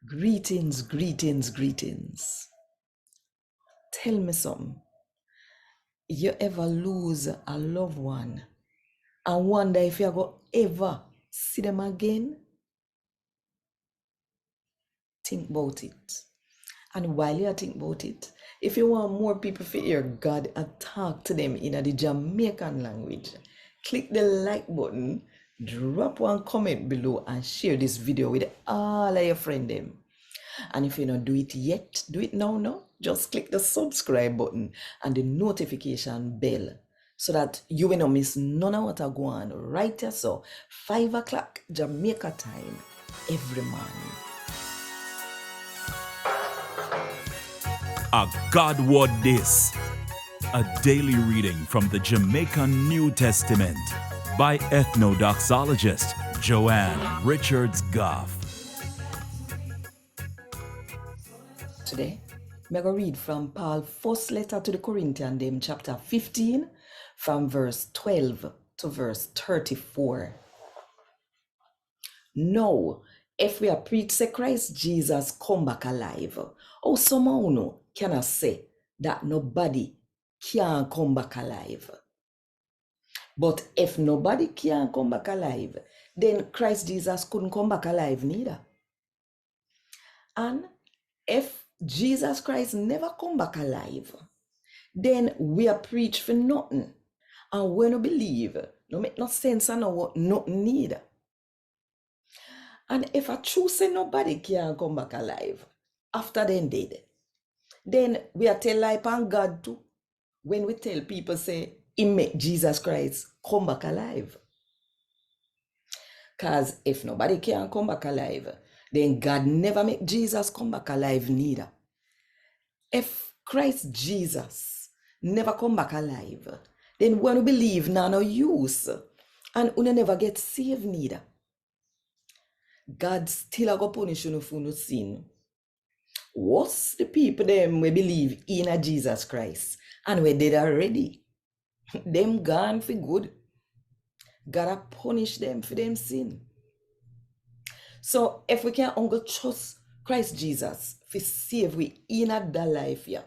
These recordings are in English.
Greetings, greetings, greetings. Tell me something. You ever lose a loved one and wonder if you're going to ever see them again? Think about it. And while you think about it, if you want more people to hear God and talk to them in the Jamaican language, click the like button, drop one comment below, and share this video with all of your friends. And if you don't do it yet, do it now. No, just click the subscribe button and the notification bell so that you will not miss none of what I go on right here. So 5 o'clock Jamaica time every morning. A God Word This, a daily reading from the Jamaican New Testament by Ethnodoxologist Joanne Richards Goffe. Today, I'm going to read from Paul's first letter to the Corinthians, them chapter 15, from verse 12 to verse 34. Now, if we are preach say Christ Jesus come back alive, how somehow no cannot say that nobody can come back alive? But if nobody can come back alive, then Christ Jesus couldn't come back alive neither. And if Jesus Christ never come back alive, then we are preach for nothing. And we no believe, no make no sense and no nothing neither. And if I choose say nobody can come back alive after they dead, then we are tell lie upon God too. When we tell people say he make Jesus Christ come back alive. Because if nobody can come back alive, then God never make Jesus come back alive neither. If Christ Jesus never come back alive, then when we believe now no use and we never get saved neither. God still a go punish you for no sin. What's the people them we believe in a Jesus Christ and we dead already? Them gone for good. Gotta punish them for them sin. So if we can only trust Christ Jesus for save we in a that life here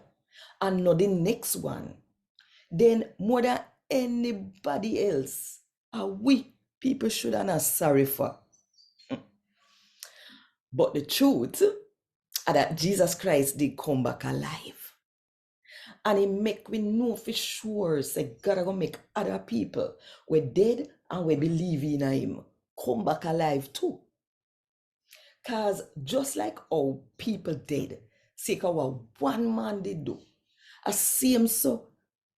and not the next one, then more than anybody else, are we people should not sorry for. But the truth is that Jesus Christ did come back alive. And he make we know for sure say God gonna make other people we dead and we believe in him come back alive too. Cause just like how people dead, say what one man did do, I same so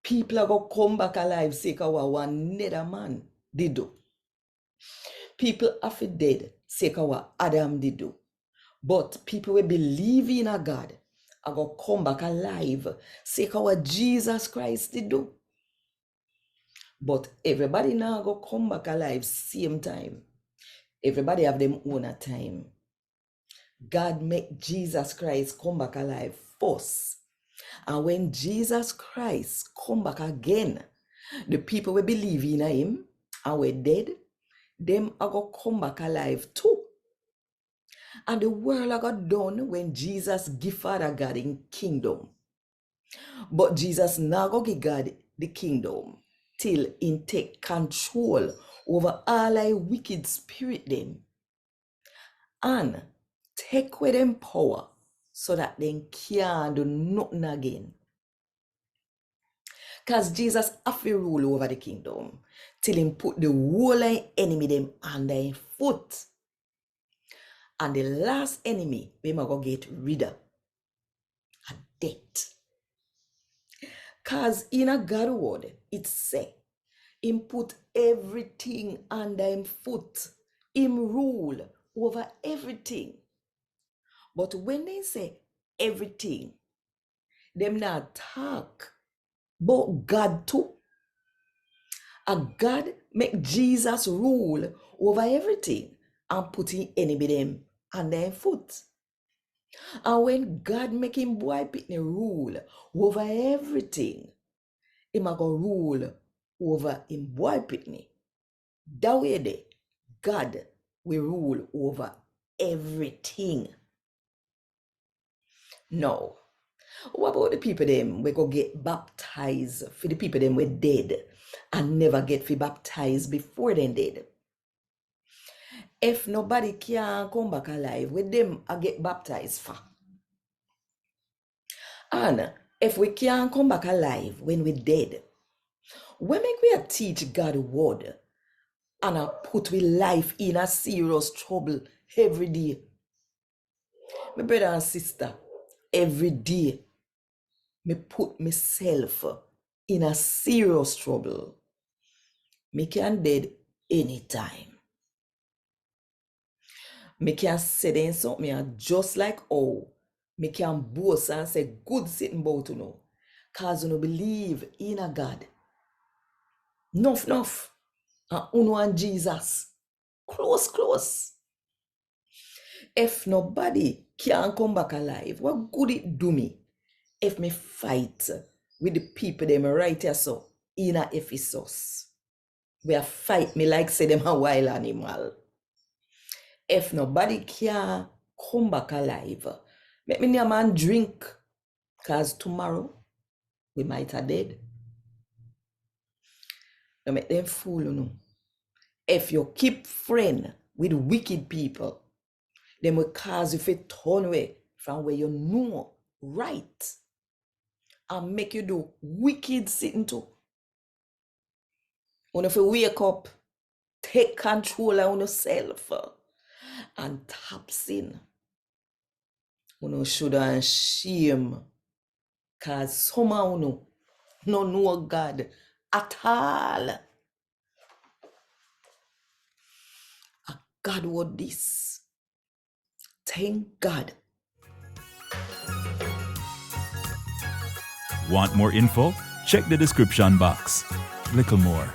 people are gonna come back alive, say what one another man did do. People are dead, say what Adam did do. But people will believe in a God are gonna come back alive, say what Jesus Christ did do. But everybody now go come back alive same time. Everybody have them own a time. God make Jesus Christ come back alive first. And when Jesus Christ come back again, the people will believe in him and we're dead, them are going to come back alive too. And the world are got done when Jesus give Father God in kingdom. But Jesus now go give God the kingdom till he take control over all I wicked spirit them. And take away them power so that they can't do nothing again. Because Jesus have to rule over the kingdom till him put the whole enemy them under his foot. And the last enemy we might go get rid of are death. Because in a God word, it say, him put everything under him foot. Him rule over everything. But when they say everything, them not talk but God too. A God make Jesus rule over everything and put his enemy them under him foot. And when God make him boy pitney rule over everything, him a go rule over him boy pitney. That way there, God will rule over everything. No. What about the people them we go get baptized for the people them we dead and never get fi baptized before they dead? If nobody can come back alive, with them I get baptized for. And if we can't come back alive when we dead, when make we a teach God word and I put we life in a serious trouble every day? My brother and sister, every day me put myself in a serious trouble. Me can dead anytime. Me can say then something just like oh, me can boast and say good sitting about to know. Cause you no believe in a God. Enough. And uno and Jesus. Close. If nobody can come back alive, what good it do me if me fight with the people them right here so in a Ephesus? Where fight me like say them a wild animal. If nobody can come back alive, make me a man drink, cause tomorrow we might have dead. Don't make them fool you know. If you keep friend with wicked people, them will cause you to turn away from where you know right and make you do wicked sitting too. When if you wake up, take control of yourself and tap sin. You should and shame, cause somehow no know God at all. A God what this. Thank God. Want more info? Check the description box. Little more.